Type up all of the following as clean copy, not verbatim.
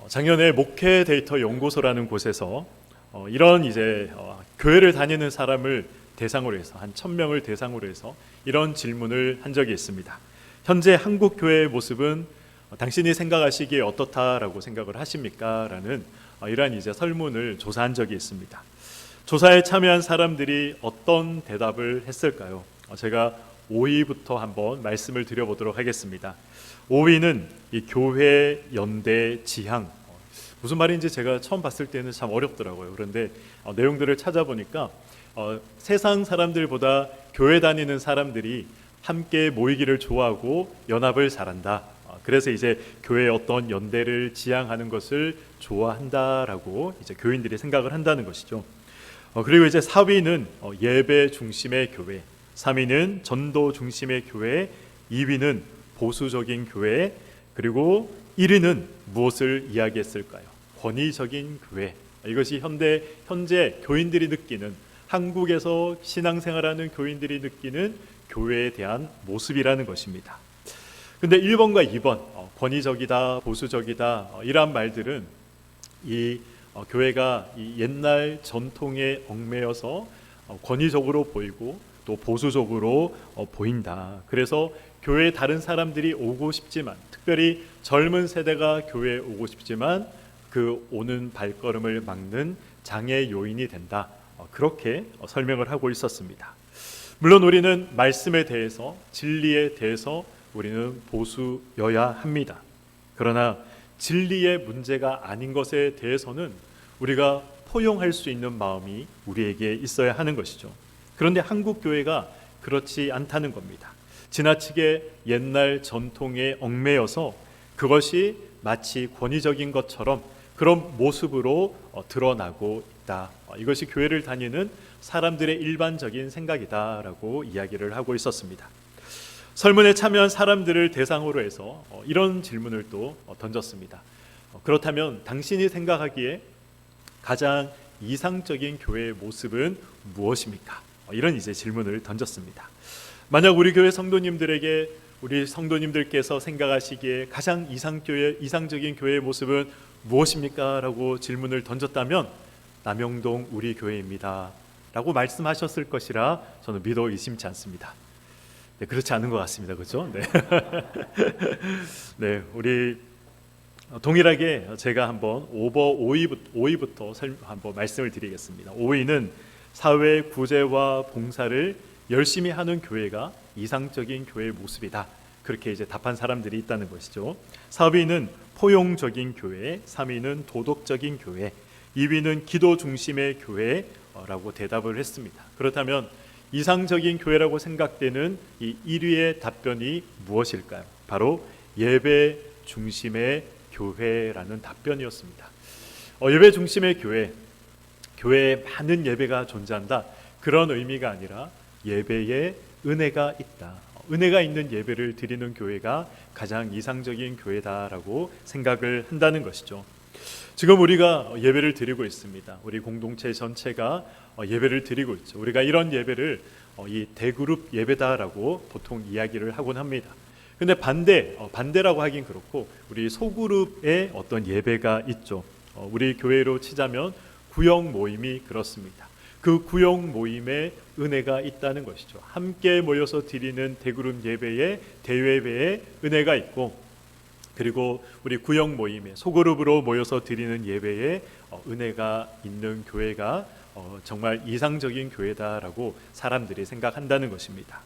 작년에 목회 데이터 연구소라는 곳에서 이런 교회를 다니는 사람을 대상으로 해서 한 1000명을 대상으로 해서 이런 질문을 한 적이 있습니다. 현재 한국 교회의 모습은 당신이 생각하시기에 어떻다라고 생각을 하십니까? 라는 이러한 설문을 조사한 적이 있습니다. 조사에 참여한 사람들이 어떤 대답을 했을까요? 제가 5위부터 한번 말씀을 드려보도록 하겠습니다. 5위는 이 교회 연대 지향. 무슨 말인지 제가 처음 봤을 때는 참 어렵더라고요. 그런데 내용들을 찾아보니까 세상 사람들보다 교회 다니는 사람들이 함께 모이기를 좋아하고 연합을 잘한다. 그래서 교회의 어떤 연대를 지향하는 것을 좋아한다라고 교인들이 생각을 한다는 것이죠. 그리고 4위는 예배 중심의 교회, 3위는 전도 중심의 교회, 2위는 보수적인 교회, 그리고 1위는 무엇을 이야기했을까요? 권위적인 교회. 이것이 현재 교인들이 느끼는, 한국에서 신앙생활하는 교인들이 느끼는 교회에 대한 모습이라는 것입니다. 근데 1번과 2번, 권위적이다, 보수적이다, 이러한 말들은 교회가 옛날 전통에 얽매여서 권위적으로 보이고 또 보수적으로 보인다. 그래서 교회에 다른 사람들이 오고 싶지만, 특별히 젊은 세대가 교회에 오고 싶지만 그 오는 발걸음을 막는 장애 요인이 된다. 그렇게 설명을 하고 있었습니다. 물론 우리는 말씀에 대해서, 진리에 대해서 우리는 보수여야 합니다. 그러나 진리의 문제가 아닌 것에 대해서는 우리가 포용할 수 있는 마음이 우리에게 있어야 하는 것이죠. 그런데 한국 교회가 그렇지 않다는 겁니다. 지나치게 옛날 전통에 얽매여서 그것이 마치 권위적인 것처럼 그런 모습으로 드러나고 있다. 이것이 교회를 다니는 사람들의 일반적인 생각이다라고 이야기를 하고 있었습니다. 설문에 참여한 사람들을 대상으로 해서 이런 질문을 또 던졌습니다. 그렇다면 당신이 생각하기에 가장 이상적인 교회의 모습은 무엇입니까? 이런 질문을 던졌습니다. 만약 우리 교회 성도님들에게, 우리 성도님들께서 생각하시기에 가장 이상적인 교회의 모습은 무엇입니까? 라고 질문을 던졌다면 남영동 우리 교회입니다 라고 말씀하셨을 것이라 저는 믿어 의심치 않습니다. 네, 그렇지 않은 것 같습니다. 그렇죠? 네. 네, 우리 동일하게 제가 한번 5위부터 한번 말씀을 드리겠습니다. 5위는 사회 구제와 봉사를 열심히 하는 교회가 이상적인 교회의 모습이다. 그렇게 답한 사람들이 있다는 것이죠. 4위는 포용적인 교회, 3위는 도덕적인 교회, 2위는 기도 중심의 교회라고 대답을 했습니다. 그렇다면 이상적인 교회라고 생각되는 이 1위의 답변이 무엇일까요? 바로 예배 중심의 교회라는 답변이었습니다. 예배 중심의 교회에 많은 예배가 존재한다, 그런 의미가 아니라 예배에 은혜가 있다, 은혜가 있는 예배를 드리는 교회가 가장 이상적인 교회다라고 생각을 한다는 것이죠. 지금 우리가 예배를 드리고 있습니다. 우리 공동체 전체가 예배를 드리고 있죠. 우리가 이런 예배를 이 대그룹 예배다라고 보통 이야기를 하곤 합니다. 근데 반대라고 하긴 그렇고 우리 소그룹의 어떤 예배가 있죠. 우리 교회로 치자면 구역 모임이 그렇습니다. 그 구역 모임에 은혜가 있다는 것이죠. 함께 모여서 드리는 대그룹 예배에, 대예배에 은혜가 있고, 그리고 우리 구역 모임에 소그룹으로 모여서 드리는 예배에 은혜가 있는 교회가 정말 이상적인 교회다라고 사람들이 생각한다는 것입니다.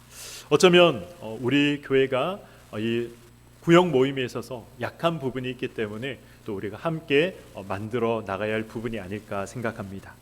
어쩌면 우리 교회가 이 구역 모임에 있어서 약한 부분이 있기 때문에 또 우리가 함께 만들어 나가야 할 부분이 아닐까 생각합니다.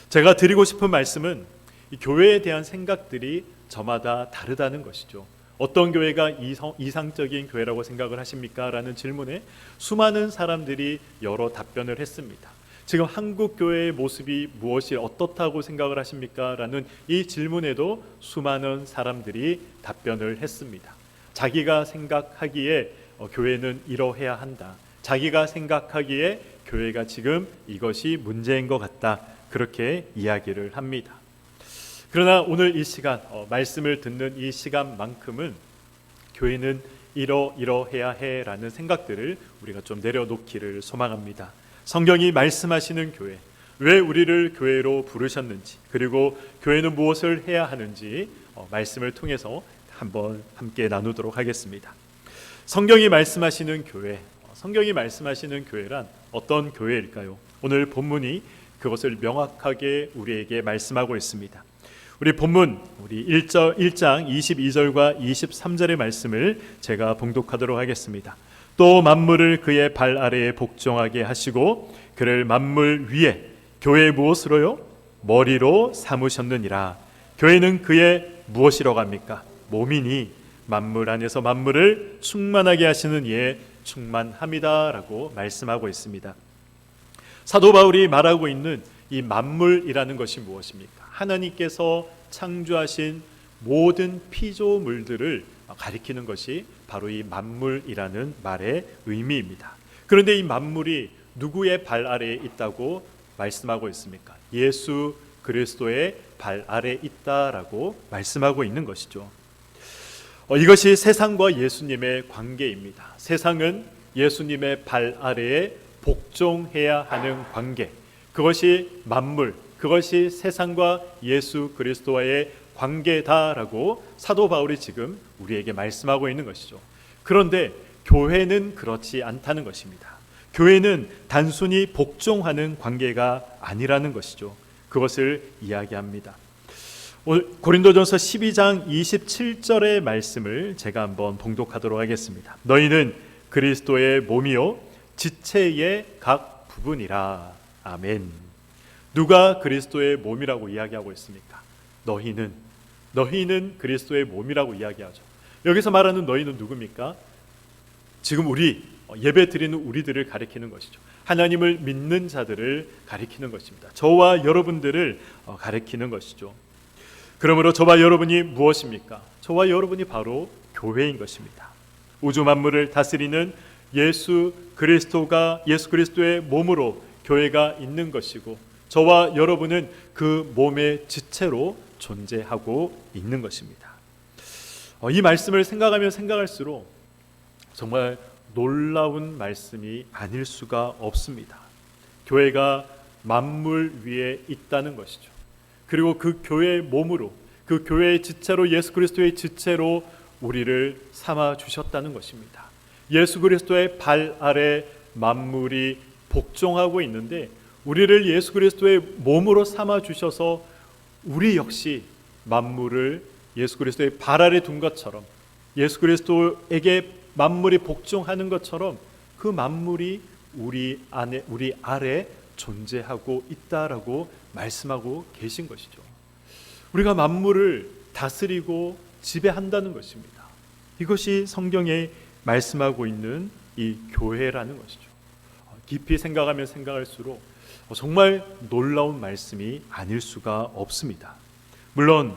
제가 드리고 싶은 말씀은 이 교회에 대한 생각들이 저마다 다르다는 것이죠. 어떤 교회가 이상적인 교회라고 생각을 하십니까? 라는 질문에 수많은 사람들이 여러 답변을 했습니다. 지금 한국 교회의 모습이 무엇이 어떻다고 생각을 하십니까? 라는 이 질문에도 수많은 사람들이 답변을 했습니다. 자기가 생각하기에 교회는 이러해야 한다, 자기가 생각하기에 교회가 지금 이것이 문제인 것 같다, 그렇게 이야기를 합니다. 그러나 오늘 이 시간, 말씀을 듣는 이 시간만큼은 교회는 이러해야 해라는 생각들을 우리가 좀 내려놓기를 소망합니다. 성경이 말씀하시는 교회, 왜 우리를 교회로 부르셨는지, 그리고 교회는 무엇을 해야 하는지 말씀을 통해서 한번 함께 나누도록 하겠습니다. 성경이 말씀하시는 교회, 성경이 말씀하시는 교회란 어떤 교회일까요? 오늘 본문이 그것을 명확하게 우리에게 말씀하고 있습니다. 우리 본문, 우리 1장 22절과 23절의 말씀을 제가 봉독하도록 하겠습니다. 또 만물을 그의 발 아래에 복종하게 하시고 그를 만물 위에, 교회 무엇으로요? 머리로 삼으셨느니라. 교회는 그의 무엇이라고 합니까? 몸이니 만물 안에서 만물을 충만하게 하시는 이에 충만함이다라고 말씀하고 있습니다. 사도 바울이 말하고 있는 이 만물이라는 것이 무엇입니까? 하나님께서 창조하신 모든 피조물들을 가리키는 것이 바로 이 만물이라는 말의 의미입니다. 그런데 이 만물이 누구의 발 아래에 있다고 말씀하고 있습니까? 예수 그리스도의 발 아래에 있다라고 말씀하고 있는 것이죠. 이것이 세상과 예수님의 관계입니다. 세상은 예수님의 발 아래에 복종해야 하는 관계, 그것이 만물, 그것이 세상과 예수 그리스도와의 관계다라고 사도 바울이 지금 우리에게 말씀하고 있는 것이죠. 그런데 교회는 그렇지 않다는 것입니다. 교회는 단순히 복종하는 관계가 아니라는 것이죠. 그것을 이야기합니다. 고린도전서 12장 27절의 말씀을 제가 한번 봉독하도록 하겠습니다. 너희는 그리스도의 몸이요 지체의 각 부분이라. 아멘. 누가 그리스도의 몸이라고 이야기하고 있습니까? 너희는 그리스도의 몸이라고 이야기하죠. 여기서 말하는 너희는 누굽니까? 지금 우리 예배 드리는 우리들을 가리키는 것이죠. 하나님을 믿는 자들을 가리키는 것입니다. 저와 여러분들을 가리키는 것이죠. 그러므로 저와 여러분이 무엇입니까? 저와 여러분이 바로 교회인 것입니다. 우주 만물을 다스리는 예수 그리스도의 몸으로 교회가 있는 것이고, 저와 여러분은 그 몸의 지체로 존재하고 있는 것입니다. 이 말씀을 생각하면 생각할수록 정말 놀라운 말씀이 아닐 수가 없습니다. 교회가 만물 위에 있다는 것이죠. 그리고 그 교회의 몸으로, 그 교회의 지체로, 예수 그리스도의 지체로 우리를 삼아 주셨다는 것입니다. 예수 그리스도의 발 아래 만물이 복종하고 있는데, 우리를 예수 그리스도의 몸으로 삼아 주셔서 우리 역시 만물을 예수 그리스도의 발 아래 둔 것처럼, 예수 그리스도에게 만물이 복종하는 것처럼 그 만물이 우리 아래 존재하고 있다라고 말씀하고 계신 것이죠. 우리가 만물을 다스리고 지배한다는 것입니다. 이것이 성경에 말씀하고 있는 이 교회라는 것이죠. 깊이 생각하면 생각할수록 정말 놀라운 말씀이 아닐 수가 없습니다. 물론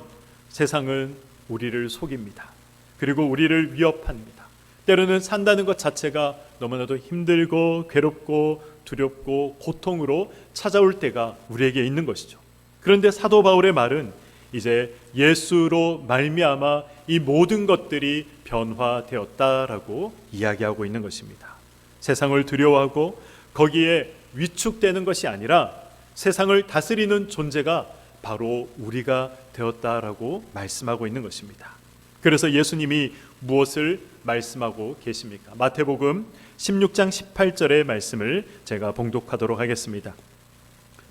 세상은 우리를 속입니다. 그리고 우리를 위협합니다. 때로는 산다는 것 자체가 너무나도 힘들고 괴롭고 두렵고 고통으로 찾아올 때가 우리에게 있는 것이죠. 그런데 사도 바울의 말은 이제 예수로 말미암아 이 모든 것들이 변화되었다라고 이야기하고 있는 것입니다. 세상을 두려워하고 거기에 위축되는 것이 아니라 세상을 다스리는 존재가 바로 우리가 되었다라고 말씀하고 있는 것입니다. 그래서 예수님이 무엇을 말씀하고 계십니까? 마태복음 16장 18절의 말씀을 제가 봉독하도록 하겠습니다.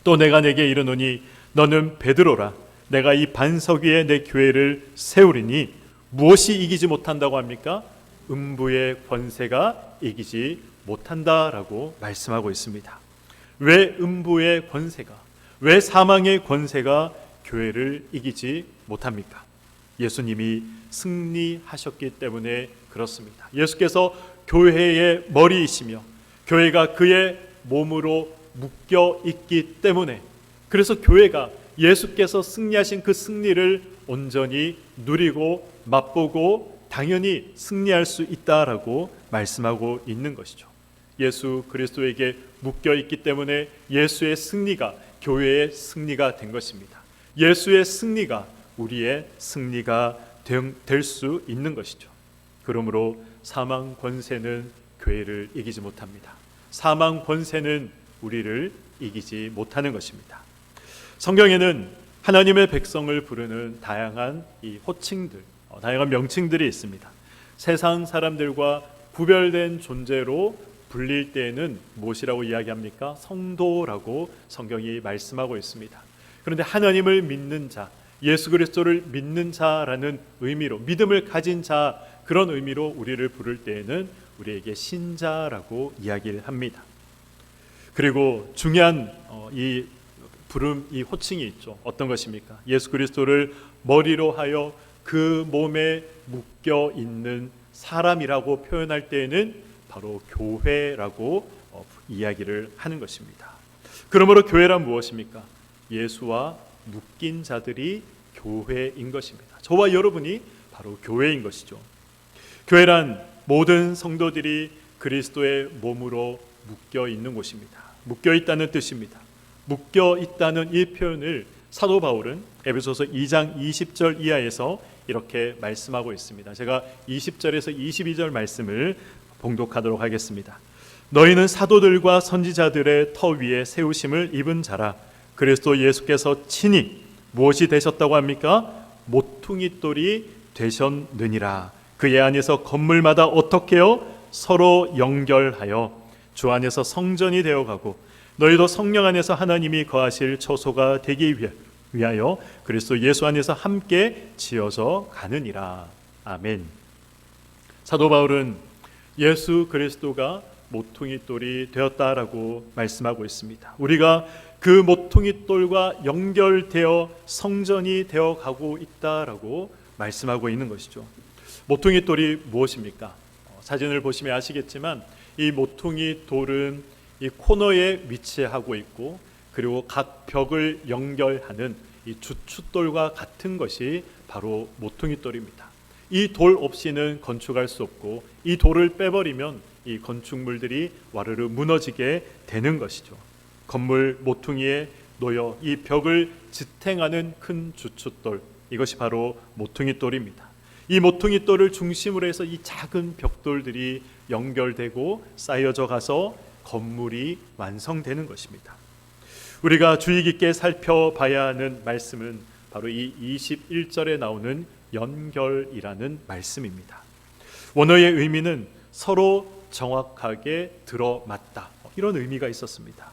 또 내가 내게 이르노니 너는 베드로라. 내가 이 반석 위에 내 교회를 세우리니 무엇이 이기지 못한다고 합니까? 음부의 권세가 이기지 못한다라고 말씀하고 있습니다. 왜 음부의 권세가, 왜 사망의 권세가 교회를 이기지 못합니까? 예수님이 승리하셨기 때문에 그렇습니다. 예수께서 교회의 머리이시며 교회가 그의 몸으로 묶여 있기 때문에, 그래서 교회가 예수께서 승리하신 그 승리를 온전히 누리고 맛보고 당연히 승리할 수 있다라고 말씀하고 있는 것이죠. 예수 그리스도에게 묶여 있기 때문에 예수의 승리가 교회의 승리가 된 것입니다. 예수의 승리가 우리의 승리가 될 수 있는 것이죠. 그러므로 사망 권세는 교회를 이기지 못합니다. 사망 권세는 우리를 이기지 못하는 것입니다. 성경에는 하나님의 백성을 부르는 다양한 이 호칭들, 다양한 명칭들이 있습니다. 세상 사람들과 구별된 존재로 불릴 때에는 무엇이라고 이야기합니까? 성도라고 성경이 말씀하고 있습니다. 그런데 하나님을 믿는 자, 예수 그리스도를 믿는 자라는 의미로, 믿음을 가진 자, 그런 의미로 우리를 부를 때에는 우리에게 신자라고 이야기를 합니다. 그리고 중요한 이 부름, 이 호칭이 있죠. 어떤 것입니까? 예수 그리스도를 머리로 하여 그 몸에 묶여 있는 사람이라고 표현할 때에는 바로 교회라고 이야기를 하는 것입니다. 그러므로 교회란 무엇입니까? 예수와 묶인 자들이 교회인 것입니다. 저와 여러분이 바로 교회인 것이죠. 교회란 모든 성도들이 그리스도의 몸으로 묶여 있는 곳입니다. 묶여 있다는 뜻입니다. 묶여 있다는 이 표현을 사도 바울은 에베소서 2장 20절 이하에서 이렇게 말씀하고 있습니다. 제가 20절에서 22절 말씀을 봉독하도록 하겠습니다. 너희는 사도들과 선지자들의 터 위에 세우심을 입은 자라. 그리스도 예수께서 친히 무엇이 되셨다고 합니까? 모퉁이 돌이 되셨느니라. 그의 안에서 건물마다 어떻게요? 서로 연결하여 주 안에서 성전이 되어가고 너희도 성령 안에서 하나님이 거하실 처소가 되기 위하여 그리스도 예수 안에서 함께 지어져 가느니라. 아멘. 사도 바울은 예수 그리스도가 모퉁이 돌이 되었다라고 말씀하고 있습니다. 우리가 그 모퉁이 돌과 연결되어 성전이 되어 가고 있다라고 말씀하고 있는 것이죠. 모퉁이 돌이 무엇입니까? 사진을 보시면 아시겠지만 이 모퉁이 돌은 이 코너에 위치하고 있고 그리고 각 벽을 연결하는 이 주춧돌과 같은 것이 바로 모퉁이 돌입니다. 이 돌 없이는 건축할 수 없고 이 돌을 빼버리면 이 건축물들이 와르르 무너지게 되는 것이죠. 건물 모퉁이에 놓여 이 벽을 지탱하는 큰 주춧돌, 이것이 바로 모퉁이 돌입니다. 이 모퉁이 돌을 중심으로 해서 이 작은 벽돌들이 연결되고 쌓여져 가서 건물이 완성되는 것입니다. 우리가 주의 깊게 살펴봐야 하는 말씀은 바로 이 21절에 나오는 연결이라는 말씀입니다. 원어의 의미는 서로 정확하게 들어맞다, 이런 의미가 있었습니다.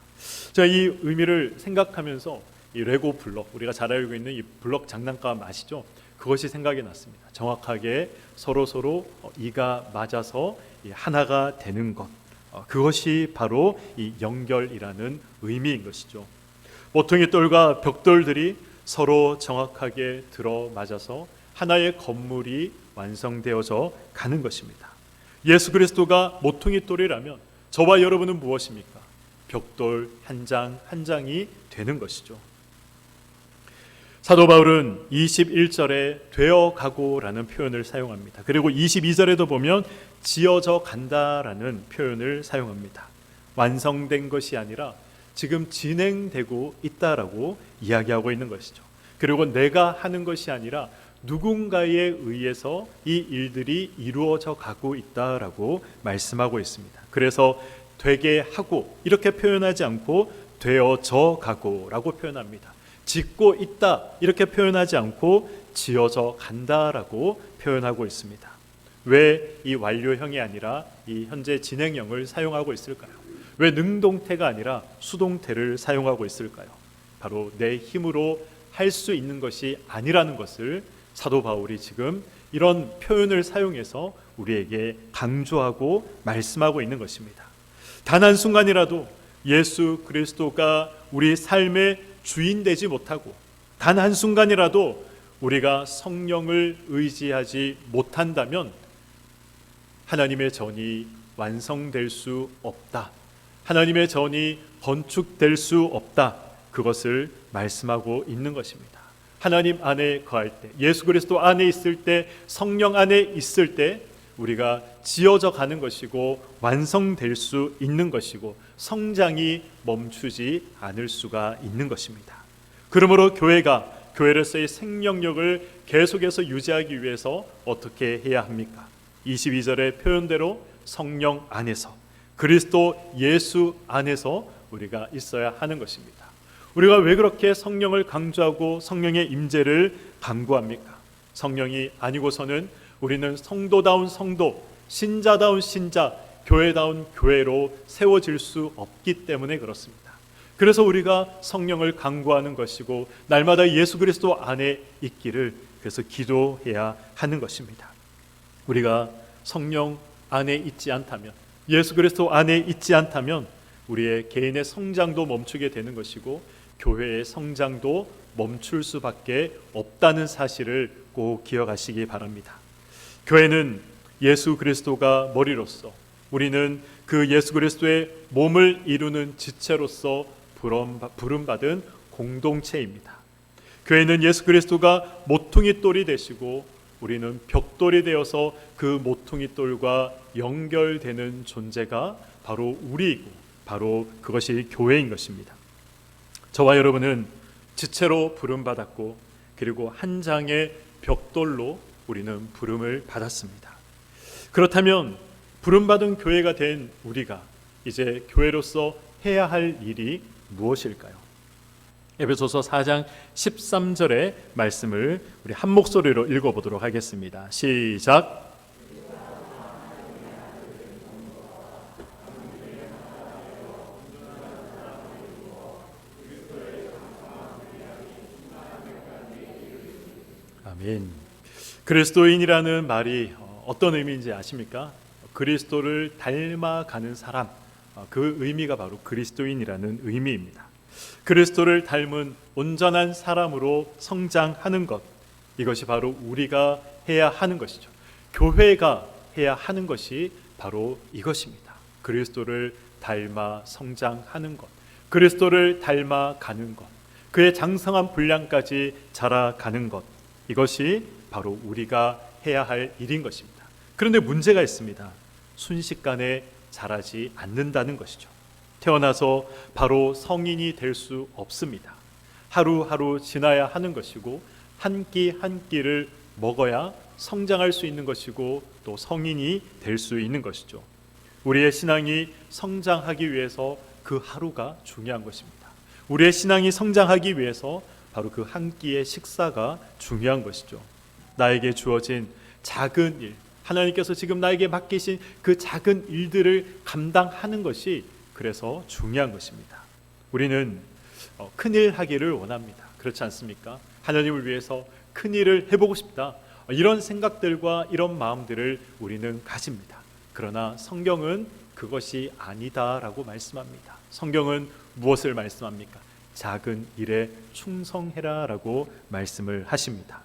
제가 이 의미를 생각하면서 이 레고 블럭, 우리가 잘 알고 있는 이 블럭 장난감 아시죠? 그것이 생각이 났습니다. 정확하게 서로 이가 맞아서 하나가 되는 것, 그것이 바로 이 연결이라는 의미인 것이죠. 모퉁이 돌과 벽돌들이 서로 정확하게 들어맞아서 하나의 건물이 완성되어져 가는 것입니다. 예수 그리스도가 모퉁이 돌이라면 저와 여러분은 무엇입니까? 벽돌 한 장 한 장이 되는 것이죠. 사도 바울은 21절에 되어가고라는 표현을 사용합니다. 그리고 22절에도 보면 지어져 간다라는 표현을 사용합니다. 완성된 것이 아니라 지금 진행되고 있다라고 이야기하고 있는 것이죠. 그리고 내가 하는 것이 아니라 누군가에 의해서 이 일들이 이루어져 가고 있다라고 말씀하고 있습니다. 그래서 되게 하고 이렇게 표현하지 않고 되어져 가고라고 표현합니다. 짓고 있다 이렇게 표현하지 않고 지어져 간다라고 표현하고 있습니다. 왜 이 완료형이 아니라 이 현재 진행형을 사용하고 있을까요? 왜 능동태가 아니라 수동태를 사용하고 있을까요? 바로 내 힘으로 할 수 있는 것이 아니라는 것을 사도 바울이 지금 이런 표현을 사용해서 우리에게 강조하고 말씀하고 있는 것입니다. 단 한순간이라도 예수 그리스도가 우리 삶의 주인 되지 못하고 단 한순간이라도 우리가 성령을 의지하지 못한다면 하나님의 전이 완성될 수 없다. 하나님의 전이 건축될 수 없다. 그것을 말씀하고 있는 것입니다. 하나님 안에 거할 때, 예수 그리스도 안에 있을 때, 성령 안에 있을 때 우리가 지어져 가는 것이고 완성될 수 있는 것이고 성장이 멈추지 않을 수가 있는 것입니다. 그러므로 교회로서의 생명력을 계속해서 유지하기 위해서 어떻게 해야 합니까? 22절의 표현대로 성령 안에서, 그리스도 예수 안에서 우리가 있어야 하는 것입니다. 우리가 왜 그렇게 성령을 강조하고 성령의 임재를 강구합니까? 성령이 아니고서는 우리는 성도다운 성도, 신자다운 신자, 교회다운 교회로 세워질 수 없기 때문에 그렇습니다. 그래서 우리가 성령을 강구하는 것이고 날마다 예수 그리스도 안에 있기를 그래서 기도해야 하는 것입니다. 우리가 성령 안에 있지 않다면, 예수 그리스도 안에 있지 않다면 우리의 개인의 성장도 멈추게 되는 것이고 교회의 성장도 멈출 수밖에 없다는 사실을 꼭 기억하시기 바랍니다. 교회는 예수 그리스도가 머리로서, 우리는 그 예수 그리스도의 몸을 이루는 지체로서 부름받은 공동체입니다. 교회는 예수 그리스도가 모퉁이 돌이 되시고 우리는 벽돌이 되어서 그 모퉁이 돌과 연결되는 존재가 바로 우리이고 바로 그것이 교회인 것입니다. 저와 여러분은 지체로 부름받았고 그리고 한 장의 벽돌로 우리는 부름을 받았습니다. 그렇다면 부름받은 교회가 된 우리가 이제 교회로서 해야 할 일이 무엇일까요? 에베소서 4장 13절의 말씀을 우리 한 목소리로 읽어보도록 하겠습니다. 시작. 아멘. 그리스도인이라는 말이 어떤 의미인지 아십니까? 그리스도를 닮아가는 사람, 그 의미가 바로 그리스도인이라는 의미입니다. 그리스도를 닮은 온전한 사람으로 성장하는 것, 이것이 바로 우리가 해야 하는 것이죠. 교회가 해야 하는 것이 바로 이것입니다. 그리스도를 닮아 성장하는 것, 그리스도를 닮아가는 것, 그의 장성한 분량까지 자라가는 것, 이것이 바로 우리가 해야 할 일인 것입니다. 그런데 문제가 있습니다. 순식간에 자라지 않는다는 것이죠. 태어나서 바로 성인이 될 수 없습니다. 하루하루 지나야 하는 것이고 한 끼 한 끼를 먹어야 성장할 수 있는 것이고 또 성인이 될 수 있는 것이죠. 우리의 신앙이 성장하기 위해서 그 하루가 중요한 것입니다. 우리의 신앙이 성장하기 위해서 바로 그 한 끼의 식사가 중요한 것이죠. 나에게 주어진 작은 일, 하나님께서 지금 나에게 맡기신 그 작은 일들을 감당하는 것이 그래서 중요한 것입니다. 우리는 큰일 하기를 원합니다. 그렇지 않습니까? 하나님을 위해서 큰일을 해보고 싶다, 이런 생각들과 이런 마음들을 우리는 가집니다. 그러나 성경은 그것이 아니다라고 말씀합니다. 성경은 무엇을 말씀합니까? 작은 일에 충성해라라고 말씀을 하십니다.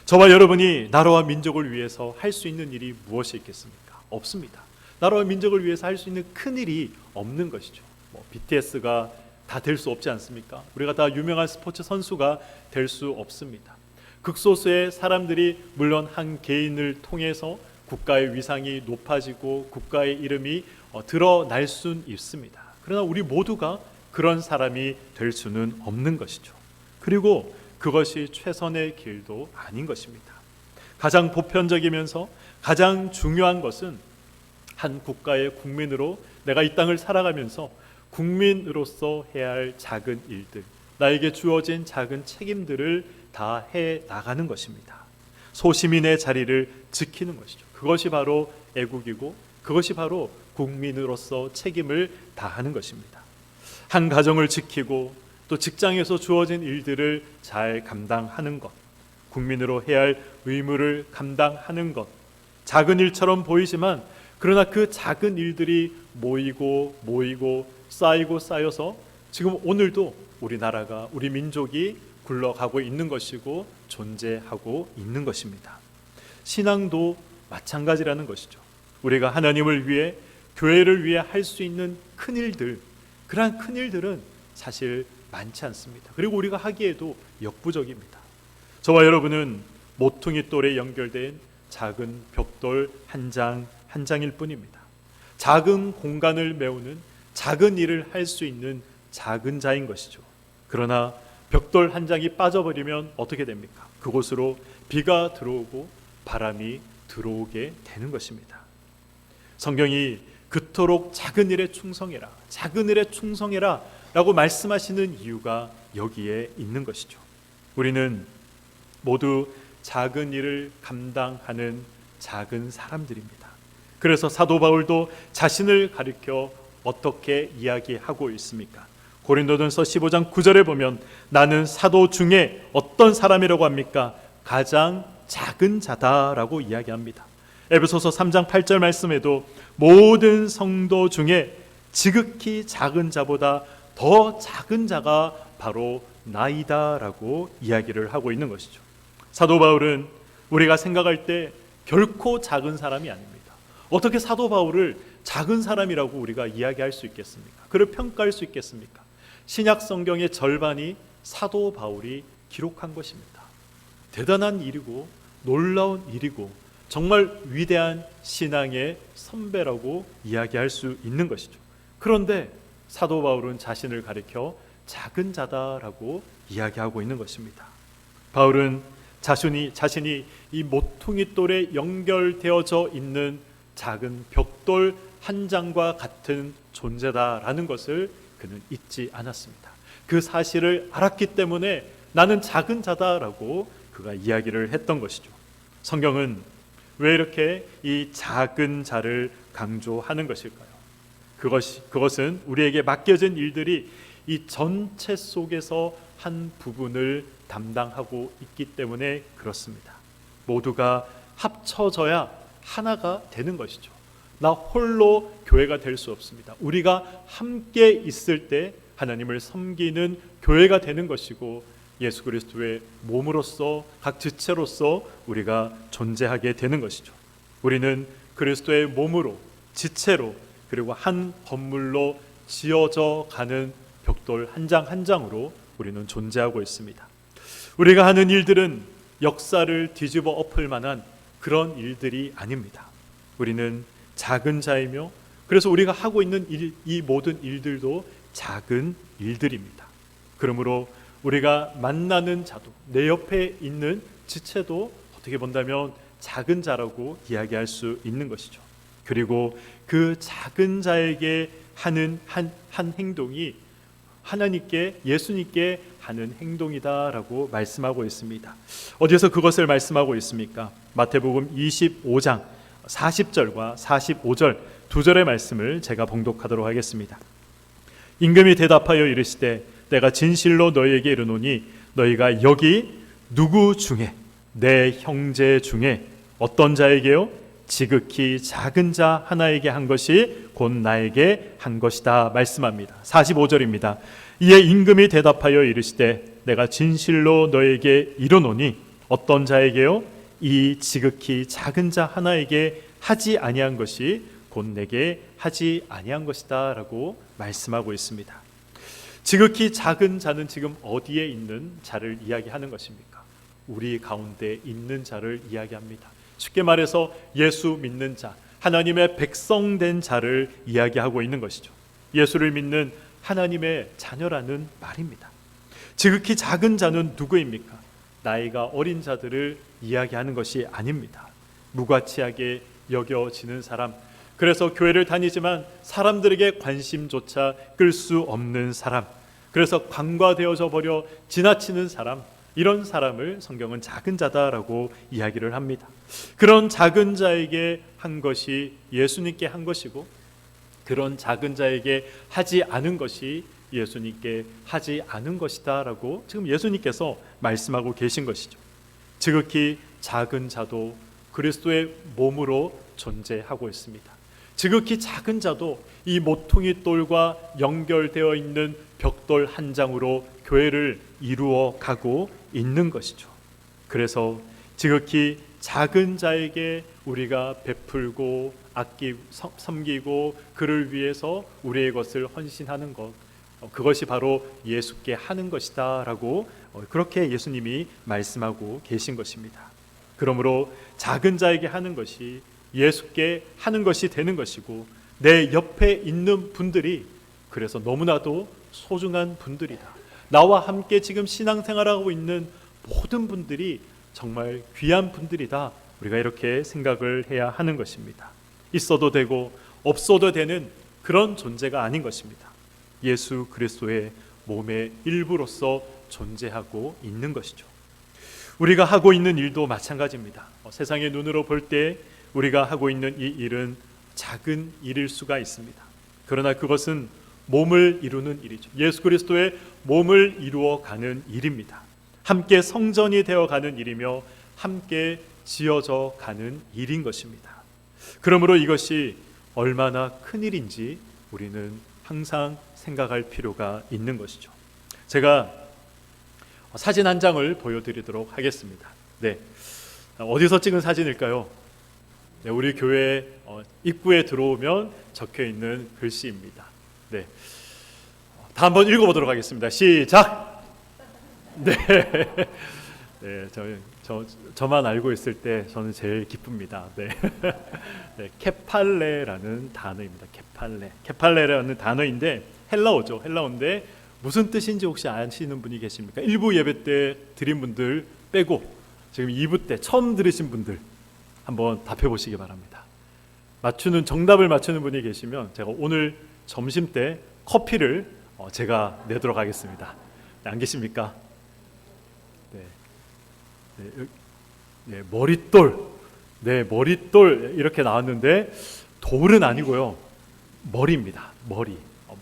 저와 여러분이 나라와 민족을 위해서 할 수 있는 일이 무엇이 있겠습니까? 없습니다. 나라와 민족을 위해서 할 수 있는 큰 일이 없는 것이죠. BTS가 다 될 수 없지 않습니까? 우리가 다 유명한 스포츠 선수가 될 수 없습니다. 극소수의 사람들이 물론 한 개인을 통해서 국가의 위상이 높아지고 국가의 이름이 드러날 수는 있습니다. 그러나 우리 모두가 그런 사람이 될 수는 없는 것이죠. 그리고 그것이 최선의 길도 아닌 것입니다. 가장 보편적이면서 가장 중요한 것은 한 국가의 국민으로 내가 이 땅을 살아가면서 국민으로서 해야 할 작은 일들, 나에게 주어진 작은 책임들을 다 해 나가는 것입니다. 소시민의 자리를 지키는 것이죠. 그것이 바로 애국이고 그것이 바로 국민으로서 책임을 다하는 것입니다. 한 가정을 지키고 또 직장에서 주어진 일들을 잘 감당하는 것, 국민으로 해야 할 의무를 감당하는 것, 작은 일처럼 보이지만 그러나 그 작은 일들이 모이고 쌓여서 지금 오늘도 우리나라가, 우리 민족이 굴러가고 있는 것이고 존재하고 있는 것입니다. 신앙도 마찬가지라는 것이죠. 우리가 하나님을 위해, 교회를 위해 할 수 있는 큰 일들, 그러한 큰 일들은 사실 많지 않습니다. 그리고 우리가 하기에도 역부족입니다. 저와 여러분은 모퉁이 돌에 연결된 작은 벽돌 한 장일 뿐입니다. 작은 공간을 메우는 작은 일을 할 수 있는 작은 자인 것이죠. 그러나 벽돌 한 장이 빠져버리면 어떻게 됩니까? 그곳으로 비가 들어오고 바람이 들어오게 되는 것입니다. 성경이 그토록 작은 일에 충성해라, 작은 일에 충성해라 라고 말씀하시는 이유가 여기에 있는 것이죠. 우리는 모두 작은 일을 감당하는 작은 사람들입니다. 그래서 사도 바울도 자신을 가리켜 어떻게 이야기하고 있습니까? 고린도전서 15장 9절에 보면 나는 사도 중에 어떤 사람이라고 합니까? 가장 작은 자다라고 이야기합니다. 에베소서 3장 8절 말씀에도 모든 성도 중에 지극히 작은 자보다 더 작은 자가 바로 나이다라고 이야기를 하고 있는 것이죠. 사도 바울은 우리가 생각할 때 결코 작은 사람이 아닙니다. 어떻게 사도 바울을 작은 사람이라고 우리가 이야기할 수 있겠습니까? 그를 평가할 수 있겠습니까? 신약 성경의 절반이 사도 바울이 기록한 것입니다. 대단한 일이고 놀라운 일이고 정말 위대한 신앙의 선배라고 이야기할 수 있는 것이죠. 그런데 사도 바울은 자신을 가리켜 작은 자다라고 이야기하고 있는 것입니다. 바울은 자신이 이 모퉁이 돌에 연결되어져 있는 작은 벽돌 한 장과 같은 존재다라는 것을 그는 잊지 않았습니다. 그 사실을 알았기 때문에 나는 작은 자다라고 그가 이야기를 했던 것이죠. 성경은 왜 이렇게 이 작은 자를 강조하는 것일까요? 그것은 우리에게 맡겨진 일들이 이 전체 속에서 한 부분을 담당하고 있기 때문에 그렇습니다. 모두가 합쳐져야 하나가 되는 것이죠. 나 홀로 교회가 될 수 없습니다. 우리가 함께 있을 때 하나님을 섬기는 교회가 되는 것이고 예수 그리스도의 몸으로서 각 지체로서 우리가 존재하게 되는 것이죠. 우리는 그리스도의 몸으로 지체로 그리고 한 건물로 지어져 가는 벽돌 한 장 한 장으로 우리는 존재하고 있습니다. 우리가 하는 일들은 역사를 뒤집어 엎을 만한 그런 일들이 아닙니다. 우리는 작은 자이며 그래서 우리가 하고 있는 이 모든 일들도 작은 일들입니다. 그러므로 우리가 만나는 자도 내 옆에 있는 지체도 어떻게 본다면 작은 자라고 이야기할 수 있는 것이죠. 그리고 그 작은 자에게 하는 한 행동이 하나님께 예수님께 하는 행동이다라고 말씀하고 있습니다. 어디서 그것을 말씀하고 있습니까? 마태복음 25장 40절과 45절 두 절의 말씀을 제가 봉독하도록 하겠습니다. 임금이 대답하여 이르시되 내가 진실로 너희에게 이르노니 너희가 여기 누구 중에 내 형제 중에 어떤 자에게요? 지극히 작은 자 하나에게 한 것이 곧 나에게 한 것이다 말씀합니다. 45절입니다. 이에 임금이 대답하여 이르시되 내가 진실로 너에게 이르노니 어떤 자에게요? 이 지극히 작은 자 하나에게 하지 아니한 것이 곧 내게 하지 아니한 것이다 라고 말씀하고 있습니다. 지극히 작은 자는 지금 어디에 있는 자를 이야기하는 것입니까? 우리 가운데 있는 자를 이야기합니다. 쉽게 말해서 예수 믿는 자, 하나님의 백성된 자를 이야기하고 있는 것이죠. 예수를 믿는 하나님의 자녀라는 말입니다. 지극히 작은 자는 누구입니까? 나이가 어린 자들을 이야기하는 것이 아닙니다. 무가치하게 여겨지는 사람, 그래서 교회를 다니지만 사람들에게 관심조차 끌 수 없는 사람, 그래서 관과되어져 버려 지나치는 사람, 이런 사람을 성경은 작은 자다라고 이야기를 합니다. 그런 작은 자에게 한 것이 예수님께 한 것이고 그런 작은 자에게 하지 않은 것이 예수님께 하지 않은 것이다 라고 지금 예수님께서 말씀하고 계신 것이죠. 지극히 작은 자도 그리스도의 몸으로 존재하고 있습니다. 지극히 작은 자도 이 모퉁이 돌과 연결되어 있는 벽돌 한 장으로 교회를 이루어 가고 있는 것이죠. 그래서 지극히 작은 자에게 우리가 베풀고 섬기고 그를 위해서 우리의 것을 헌신하는 것, 그것이 바로 예수께 하는 것이다 라고 그렇게 예수님이 말씀하고 계신 것입니다. 그러므로 작은 자에게 하는 것이 예수께 하는 것이 되는 것이고 내 옆에 있는 분들이 그래서 너무나도 소중한 분들이다. 나와 함께 지금 신앙생활하고 있는 모든 분들이 정말 귀한 분들이다 우리가 이렇게 생각을 해야 하는 것입니다. 있어도 되고 없어도 되는 그런 존재가 아닌 것입니다. 예수 그리스도의 몸의 일부로서 존재하고 있는 것이죠. 우리가 하고 있는 일도 마찬가지입니다. 세상의 눈으로 볼 때 우리가 하고 있는 이 일은 작은 일일 수가 있습니다. 그러나 그것은 몸을 이루는 일이죠. 예수 그리스도의 몸을 이루어가는 일입니다. 함께 성전이 되어가는 일이며 함께 지어져 가는 일인 것입니다. 그러므로 이것이 얼마나 큰 일인지 우리는 항상 생각할 필요가 있는 것이죠. 제가 사진 한 장을 보여드리도록 하겠습니다. 네, 어디서 찍은 사진일까요? 네, 우리 교회 입구에 들어오면 적혀있는 글씨입니다. 네, 다 한번 읽어보도록 하겠습니다. 시작! 네, 네, 저만 알고 있을 때 저는 제일 기쁩니다. 네, 네, 케팔레라는 단어입니다. 케팔레라는 단어인데 헬라어죠. 헬라어인데 무슨 뜻인지 혹시 아시는 분이 계십니까? 1부 예배 때 드린 분들 빼고 지금 2부 때 처음 들으신 분들 한번 답해 보시기 바랍니다. 정답을 맞추는 분이 계시면 제가 오늘 점심 때 커피를 제가 내도록 하겠습니다. 네, 안 계십니까? 네. 네, 네, 머릿돌. 네, 머릿돌 이렇게 나왔는데 돌은 아니고요. 머리입니다.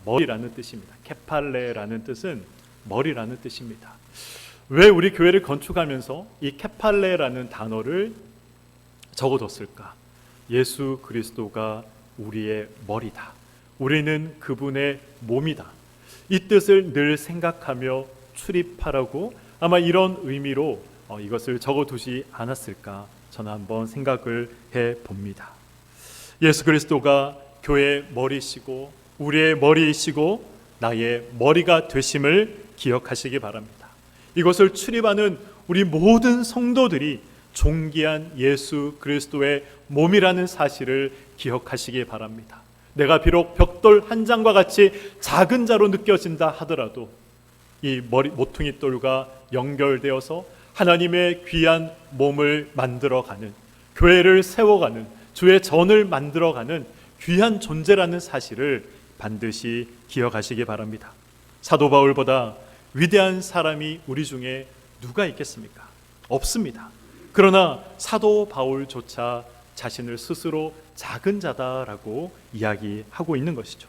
머리라는 뜻입니다. 케팔레라는 뜻은 머리라는 뜻입니다. 왜 우리 교회를 건축하면서 이 케팔레라는 단어를 적어뒀을까? 예수 그리스도가 우리의 머리다. 우리는 그분의 몸이다. 이 뜻을 늘 생각하며 출입하라고 아마 이런 의미로 이것을 적어두지 않았을까? 저는 한번 생각을 해봅니다. 예수 그리스도가 교회의 머리시고 우리의 머리이시고 나의 머리가 되심을 기억하시기 바랍니다. 이것을 출입하는 우리 모든 성도들이 존귀한 예수 그리스도의 몸이라는 사실을 기억하시기 바랍니다. 내가 비록 벽돌 한 장과 같이 작은 자로 느껴진다 하더라도 이 모퉁이 돌과 연결되어서 하나님의 귀한 몸을 만들어가는, 교회를 세워가는, 주의 전을 만들어가는 귀한 존재라는 사실을 반드시 기억하시기 바랍니다. 사도 바울보다 위대한 사람이 우리 중에 누가 있겠습니까? 없습니다. 그러나 사도 바울조차 자신을 스스로 작은 자다라고 이야기하고 있는 것이죠.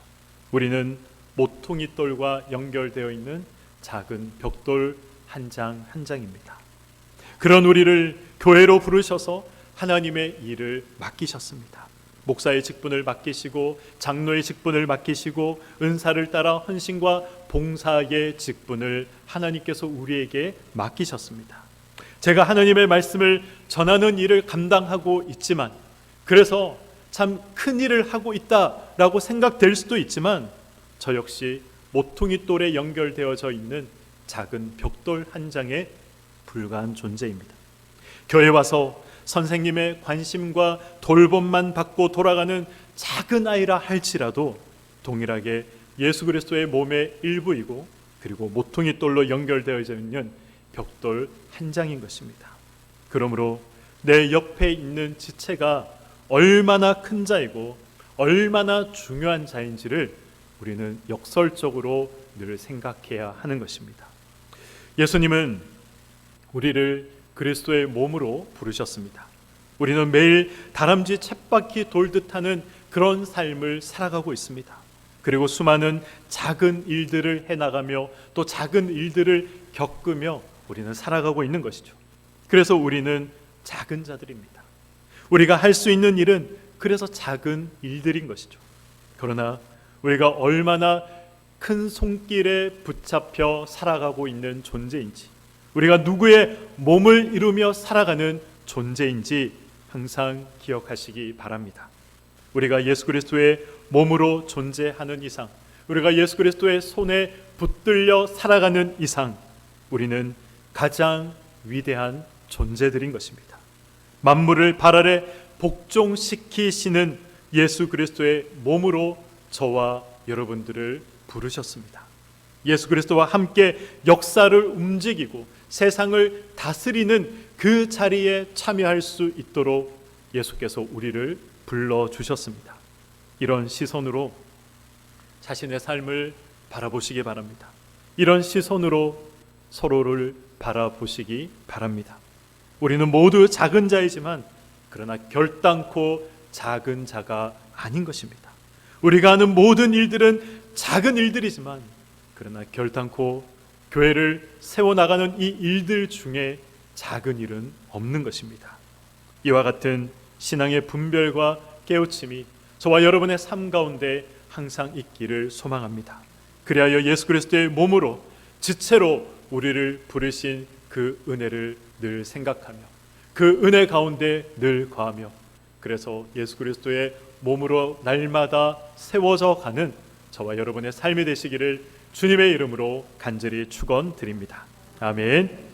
우리는 모퉁이 돌과 연결되어 있는 작은 벽돌 한 장 한 장입니다. 그런 우리를 교회로 부르셔서 하나님의 일을 맡기셨습니다. 목사의 직분을 맡기시고 장로의 직분을 맡기시고 은사를 따라 헌신과 봉사의 직분을 하나님께서 우리에게 맡기셨습니다. 제가 하나님의 말씀을 전하는 일을 감당하고 있지만, 그래서 참 큰 일을 하고 있다라고 생각될 수도 있지만, 저 역시 모퉁이 돌에 연결되어져 있는 작은 벽돌 한 장에 불과한 존재입니다. 교회 와서 선생님의 관심과 돌봄만 받고 돌아가는 작은 아이라 할지라도 동일하게 예수 그리스도의 몸의 일부이고, 그리고 모퉁이 돌로 연결되어져 있는 벽돌 한 장인 것입니다. 그러므로 내 옆에 있는 지체가 얼마나 큰 자이고 얼마나 중요한 자인지를 우리는 역설적으로 늘 생각해야 하는 것입니다. 예수님은 우리를 그리스도의 몸으로 부르셨습니다. 우리는 매일 다람쥐 쳇바퀴 돌듯 하는 그런 삶을 살아가고 있습니다. 그리고 수많은 작은 일들을 해나가며 또 작은 일들을 겪으며 우리는 살아가고 있는 것이죠. 그래서 우리는 작은 자들입니다. 우리가 할 수 있는 일은 그래서 작은 일들인 것이죠. 그러나 우리가 얼마나 큰 손길에 붙잡혀 살아가고 있는 존재인지, 우리가 누구의 몸을 이루며 살아가는 존재인지 항상 기억하시기 바랍니다. 우리가 예수 그리스도의 몸으로 존재하는 이상, 우리가 예수 그리스도의 손에 붙들려 살아가는 이상, 우리는 가장 위대한 존재들인 것입니다. 만물을 발 아래 복종시키시는 예수 그리스도의 몸으로 저와 여러분들을 부르셨습니다. 예수 그리스도와 함께 역사를 움직이고 세상을 다스리는 그 그 자리에 참여할 수 있도록 예수께서 우리를 불러주셨습니다. 이런 시선으로 자신의 삶을 바라보시기 바랍니다. 이런 시선으로 서로를 바라보시기 바랍니다. 우리는 모두 작은 자이지만 그러나 결단코 작은 자가 아닌 것입니다. 우리가 하는 모든 일들은 작은 일들이지만 그러나 결단코 교회를 세워나가는 이 일들 중에 작은 일은 없는 것입니다. 이와 같은 신앙의 분별과 깨우침이 저와 여러분의 삶 가운데 항상 있기를 소망합니다. 그리하여 예수 그리스도의 몸으로 지체로 우리를 부르신 그 은혜를 늘 생각하며 그 은혜 가운데 늘 거하며 그래서 예수 그리스도의 몸으로 날마다 세워져 가는 저와 여러분의 삶이 되시기를 주님의 이름으로 간절히 축원드립니다. 아멘.